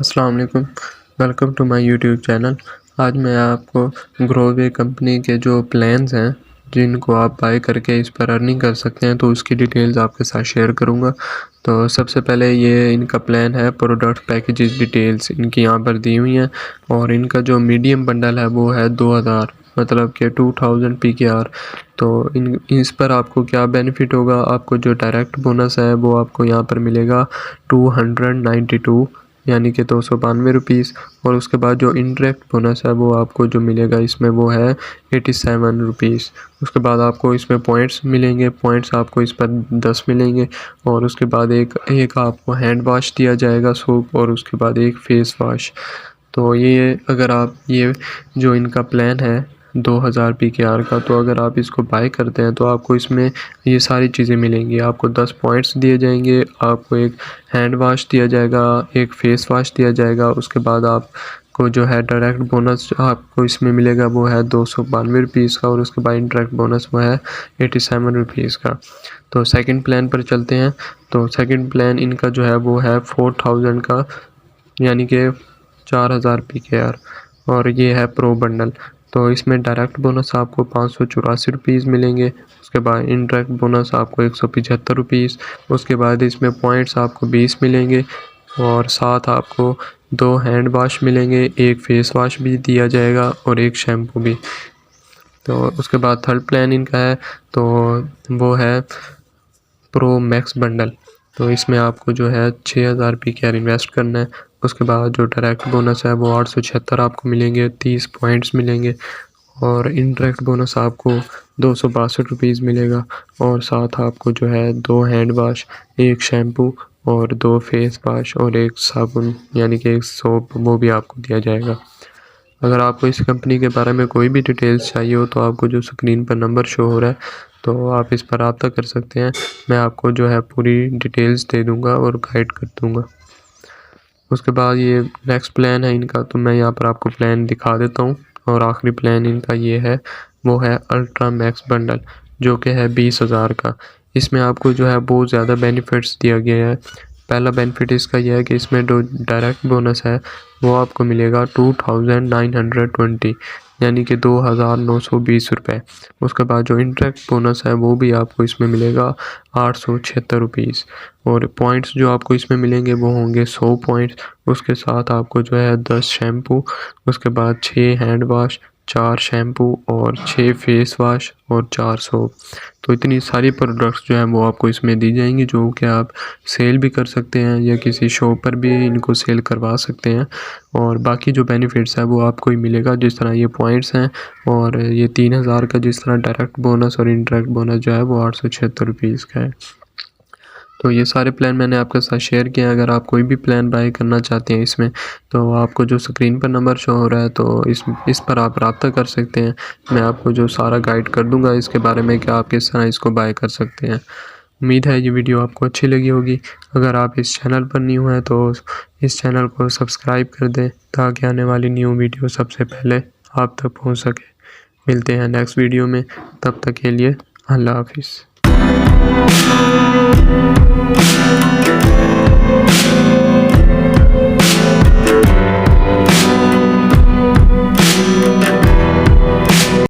अस्सलाम वालेकुम, welcome to my YouTube channel. आज मैं आपको ग्रोवे कंपनी के जो प्लान्स हैं जिनको आप बाय करके इस पर अर्निंग कर सकते हैं, तो उसकी डिटेल्स आपके साथ शेयर करूंगा। तो सबसे पहले ये इनका प्लान है, प्रोडक्ट पैकेजेस डिटेल्स इनकी यहाँ पर दी हुई हैं। और इनका जो मीडियम बंडल है वो है 2000, मतलब कि 2000 PKR। तो इस पर आपको क्या बेनिफिट होगा, आपको जो डायरेक्ट बोनस है वो आपको यहाँ पर मिलेगा 292 यानी कि 292 रुपीज़। और उसके बाद जो इनडायरेक्ट बोनस है वो आपको जो मिलेगा इसमें वो है 87 रुपीज़। उसके बाद आपको इसमें पॉइंट्स मिलेंगे, पॉइंट्स आपको इस पर 10 मिलेंगे। और उसके बाद एक आपको हैंड वॉश दिया जाएगा सोप, और उसके बाद एक फेस वॉश। तो ये अगर आप ये जो इनका प्लान है 2000 PKR का, तो अगर आप इसको बाय करते हैं तो आपको इसमें ये सारी चीज़ें मिलेंगी। आपको 10 पॉइंट्स दिए जाएंगे, आपको एक हैंड वॉश दिया जाएगा, एक फेस वॉश दिया जाएगा। उसके बाद आपको जो है डायरेक्ट बोनस आपको इसमें मिलेगा वो है 292 रुपीज़ का, और उसके बाद इनडायरेक्ट बोनस वो है 87 रुपीज़ का। तो सेकंड प्लान पर चलते हैं। तो सेकंड प्लान इनका जो है वो है 4000 का, यानी कि 4000 PKR, और ये है प्रो बंडल। तो इसमें डायरेक्ट बोनस आपको 584 रुपीज़ मिलेंगे। उसके बाद इनडायरेक्ट बोनस आपको 175 रुपीज़। उसके बाद इसमें पॉइंट्स आपको 20 मिलेंगे, और साथ आपको 2 हैंड वॉश मिलेंगे, एक फेस वॉश भी दिया जाएगा और एक शैम्पू भी। तो उसके बाद थर्ड प्लान इनका है, तो वो है प्रो मैक्स बंडल। तो इसमें आपको जो है 6000 PKR इन्वेस्ट करना है। उसके बाद जो डायरेक्ट बोनस है वो 876 आपको मिलेंगे, 30 पॉइंट्स मिलेंगे। और इनडायरेक्ट बोनस आपको 262 रुपीज़ मिलेगा, और साथ आपको जो है 2 हैंड वॉश, एक शैम्पू और 2 फेस वॉश और एक साबुन यानी कि एक सोप वो भी आपको दिया जाएगा। अगर आपको इस कंपनी के बारे में कोई भी डिटेल्स चाहिए हो तो आपको जो स्क्रीन पर नंबर शो हो रहा है, तो आप इस पर रब्ता कर सकते हैं। मैं आपको जो है पूरी डिटेल्स दे दूंगा और गाइड कर दूंगा। उसके बाद ये नेक्स्ट प्लान है इनका, तो मैं यहाँ पर आपको प्लान दिखा देता हूँ। और आखिरी प्लान इनका ये है, वो है अल्ट्रा मैक्स बंडल, जो कि है 20,000 का। इसमें आपको जो है बहुत ज़्यादा बेनिफिट्स दिया गया है। पहला बेनिफिट इसका यह है कि इसमें जो डायरेक्ट बोनस है वो आपको मिलेगा 2920, यानी कि 2920 रुपये। उसके बाद जो इनडायरेक्ट बोनस है वो भी आपको इसमें मिलेगा 876 रुपीज़। और पॉइंट्स जो आपको इसमें मिलेंगे वो होंगे 100 पॉइंट्स। उसके साथ आपको जो है 10 शैम्पू, उसके बाद 6 हैंड वॉश, 4 शैम्पू और 6 फेस वॉश और 4 सोप। तो इतनी सारी प्रोडक्ट्स जो हैं वो आपको इसमें दी जाएंगी, जो कि आप सेल भी कर सकते हैं या किसी शॉप पर भी इनको सेल करवा सकते हैं। और बाकी जो बेनिफिट्स है वो आपको ही मिलेगा, जिस तरह ये पॉइंट्स हैं, और ये 3000 का जिस तरह डायरेक्ट बोनस, और इनडायरेक्ट बोनस जो है वो 876 रुपीज़ का है। तो ये सारे प्लान मैंने आपके साथ शेयर किए हैं। अगर आप कोई भी प्लान बाय करना चाहते हैं इसमें, तो आपको जो स्क्रीन पर नंबर शो हो रहा है तो इस पर आप रब्ता कर सकते हैं। मैं आपको जो सारा गाइड कर दूंगा इसके बारे में कि आप किस तरह इसको बाय कर सकते हैं। उम्मीद है ये वीडियो आपको अच्छी लगी होगी। अगर आप इस चैनल पर न्यू हैं तो इस चैनल को सब्सक्राइब कर दें, ताकि आने वाली न्यू वीडियो सबसे पहले आप तक पहुँच सके। मिलते हैं नेक्स्ट वीडियो में, तब तक के लिए अल्लाह हाफिज़।